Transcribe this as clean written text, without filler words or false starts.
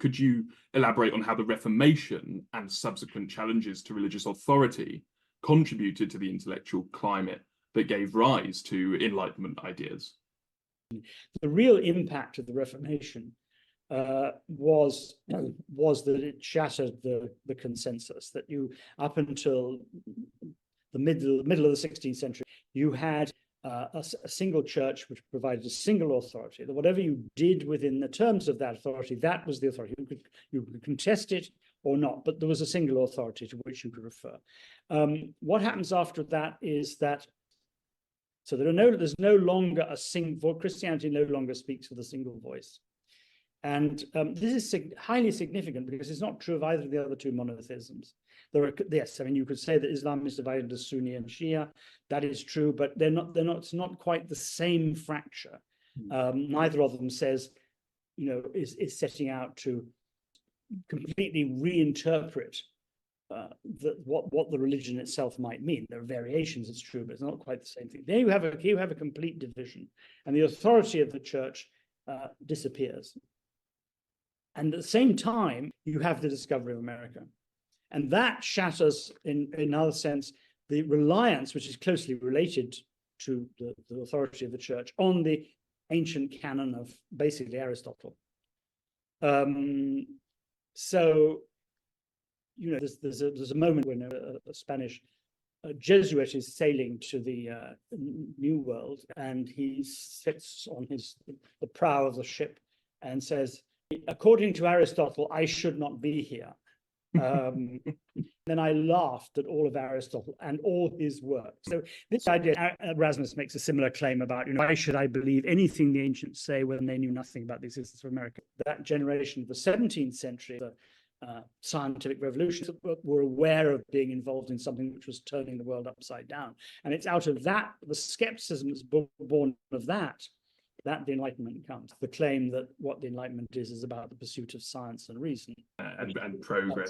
Could you elaborate on how the Reformation and subsequent challenges to religious authority contributed to the intellectual climate that gave rise to Enlightenment ideas? The real impact of the Reformation was that it shattered the consensus, that you, up until the middle of the 16th century, you had a single church which provided a single authority, that whatever you did within the terms of that authority, that was the authority. You could contest it or not, but there was a single authority to which you could refer. What happens after that is that, so there's no longer a single, Christianity no longer speaks with a single voice. And this is highly significant because it's not true of either of the other two monotheisms. Yes, I mean, you could say that Islam is divided into Sunni and Shia. That is true, but it's not quite the same fracture. Neither of them says, is setting out to completely reinterpret what the religion itself might mean. There are variations, it's true, but it's not quite the same thing. There you have a complete division, and the authority of the church disappears. And at the same time, you have the discovery of America. And that shatters, in another sense, the reliance, which is closely related to the authority of the church, on the ancient canon of basically Aristotle. So, there's a moment when a Spanish Jesuit is sailing to the New World, and he sits on the prow of the ship and says, "According to Aristotle, I should not be here." Then I laughed at all of Aristotle and all his work. So this idea, Erasmus makes a similar claim about, why should I believe anything the ancients say when they knew nothing about the existence of America? That generation of the 17th century, the scientific revolution, were aware of being involved in something which was turning the world upside down. And it's out of that, the skepticism that's born of that the Enlightenment comes. The claim that what the Enlightenment is about the pursuit of science and reason. And progress.